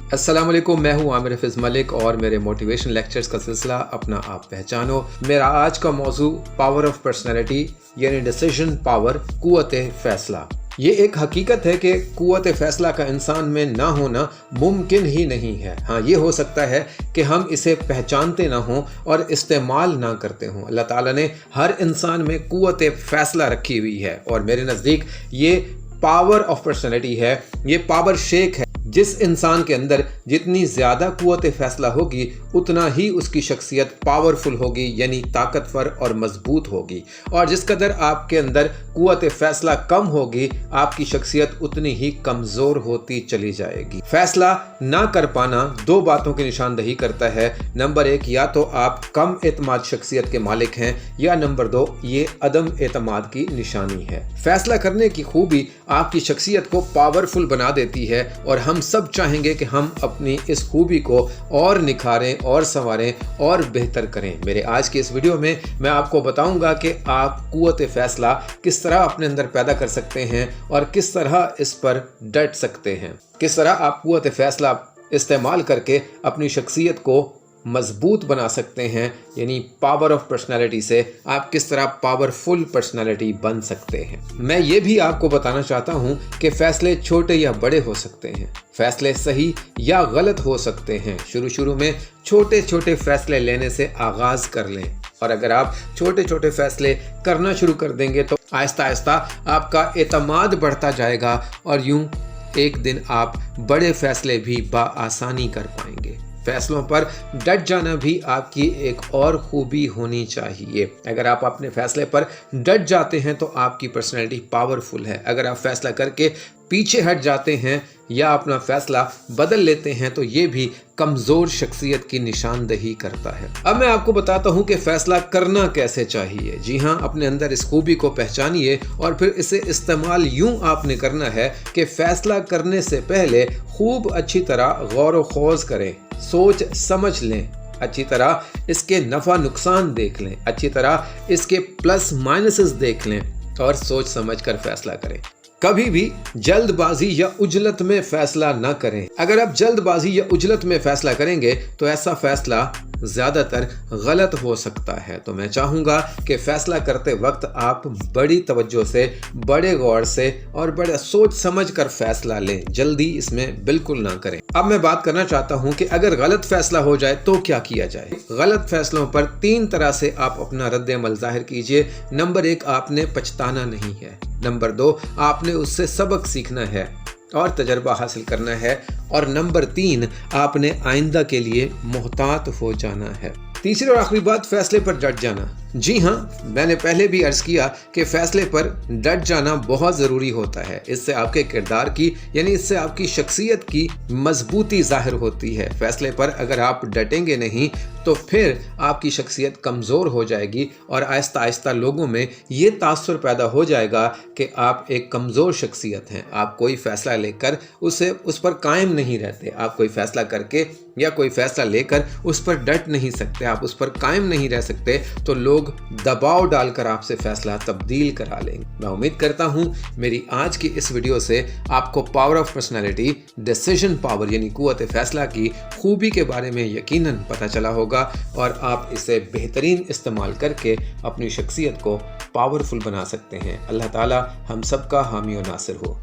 अस्सलाम वालेकुम, मैं हूं आमिर हफीज़ मलिक और मेरे मोटिवेशन लेक्चर्स का सिलसिला अपना आप पहचानो। मेरा आज का मौजू पावर ऑफ पर्सनैलिटी यानी डिसीजन पावर, कुव्वत फैसला। ये एक हकीकत है कि कुव्वत फ़ैसला का इंसान में ना होना मुमकिन ही नहीं है। हाँ, ये हो सकता है कि हम इसे पहचानते ना हों और इस्तेमाल ना करते हों। अल्लाह ताला ने हर इंसान में कुव्वत फ़ैसला रखी हुई है और मेरे नज़दीक ये पावर ऑफ पर्सनैलिटी है, ये पावर शेक है। जिस इंसान के अंदर जितनी ज़्यादा कुव्वत फ़ैसला होगी उतना ही उसकी शख्सियत पावरफुल होगी, यानी ताकतवर और मजबूत होगी। और जिस कदर आपके अंदर कुव्वत फ़ैसला कम होगी, आपकी शख्सियत उतनी ही कमज़ोर होती चली जाएगी। फ़ैसला ना कर पाना दो बातों की निशानदही करता है। नंबर एक, या तो आप कम एतमाद शख्सियत के मालिक हैं, या नंबर दो, ये अदम एतमाद की निशानी है। फ़ैसला करने की खूबी आपकी शख्सियत को पावरफुल बना देती है और हम सब चाहेंगे कि हम अपनी इस खूबी को और निखारें और संवारें और बेहतर करें। मेरे आज की इस वीडियो में मैं आपको बताऊंगा कि आप कुव्वत फ़ैसला किस तरह अपने अंदर पैदा कर सकते हैं और किस तरह इस पर डट सकते हैं। किस तरह आप कुव्वत फ़ैसला इस्तेमाल करके अपनी शख्सियत को मजबूत बना सकते हैं, यानी पावर ऑफ पर्सनालिटी से आप किस तरह पावरफुल पर्सनालिटी बन सकते हैं। मैं ये भी आपको बताना चाहता हूँ कि फ़ैसले छोटे या बड़े हो सकते हैं, फ़ैसले सही या गलत हो सकते हैं। शुरू में छोटे छोटे फ़ैसले लेने से आगाज़ कर लें और अगर आप छोटे छोटे फ़ैसले करना शुरू कर देंगे तो आहिस्ता आहिस्ता आपका एतमाद बढ़ता जाएगा और यूँ एक दिन आप बड़े फ़ैसले भी बआसानी कर पाएंगे। फैसलों पर डट जाना भी आपकी एक और खूबी होनी चाहिए। अगर आप अपने फैसले पर डट जाते हैं तो आपकी पर्सनैलिटी पावरफुल है। अगर आप फैसला करके पीछे हट जाते हैं या अपना फैसला बदल लेते हैं तो ये भी कमज़ोर शख्सियत की निशानदही करता है। अब मैं आपको बताता हूँ कि फ़ैसला करना कैसे चाहिए। जी हाँ, अपने अंदर इस खूबी को पहचानिए और फिर इसे इस्तेमाल यूँ आपने करना है कि फ़ैसला करने से पहले खूब अच्छी तरह गौर व खौज करें, सोच समझ लें, अच्छी तरह इसके नफ़ा नुकसान देख लें, अच्छी तरह इसके प्लस माइनसेस देख लें और सोच समझ कर फैसला करें। कभी भी जल्दबाजी या उजलत में फैसला ना करें। अगर आप जल्दबाजी या उजलत में फैसला करेंगे तो ऐसा फैसला ज़्यादातर गलत हो सकता है। तो मैं चाहूँगा कि फ़ैसला करते वक्त आप बड़ी तवज्जो से, बड़े गौर से और बड़ा सोच समझ कर फैसला लें, जल्दी इसमें बिल्कुल ना करें। अब मैं बात करना चाहता हूँ कि अगर गलत फैसला हो जाए तो क्या किया जाए। गलत फैसलों पर तीन तरह से आप अपना रद्द अमल ज़ाहिर कीजिए। नंबर एक, आपने पछताना नहीं है। नंबर दो, आपने उससे सबक सीखना है और तजर्बा हासिल करना है। और नंबर तीन, आपने आइंदा के लिए मोहतात हो जाना है। तीसरी और आखिरी बात, फैसले पर डट जाना। जी हाँ, मैंने पहले भी अर्ज़ किया कि फ़ैसले पर डट जाना बहुत ज़रूरी होता है। इससे आपके किरदार की, यानी इससे आपकी शख्सियत की मजबूती ज़ाहिर होती है। फ़ैसले पर अगर आप डटेंगे नहीं तो फिर आपकी शख्सियत कमज़ोर हो जाएगी और आहिस्ता आहिस्ता लोगों में ये तासुर पैदा हो जाएगा कि आप एक कमज़ोर शख्सियत हैं। आप कोई फ़ैसला लेकर उस पर कायम नहीं रहते। आप कोई फ़ैसला करके या कोई फ़ैसला लेकर उस पर डट नहीं सकते, आप उस पर कायम नहीं रह सकते, तो लोग दबाव डालकर आपसे फ़ैसला तब्दील करा लेंगे। मैं उम्मीद करता हूँ मेरी आज की इस वीडियो से आपको power of personality, decision power यानी कुव्वत फ़ैसला की खूबी के बारे में यकीनन पता चला होगा और आप इसे बेहतरीन इस्तेमाल करके अपनी शख्सियत को पावरफुल बना सकते हैं। अल्लाह ताला हम सबका हामी और नासिर हो।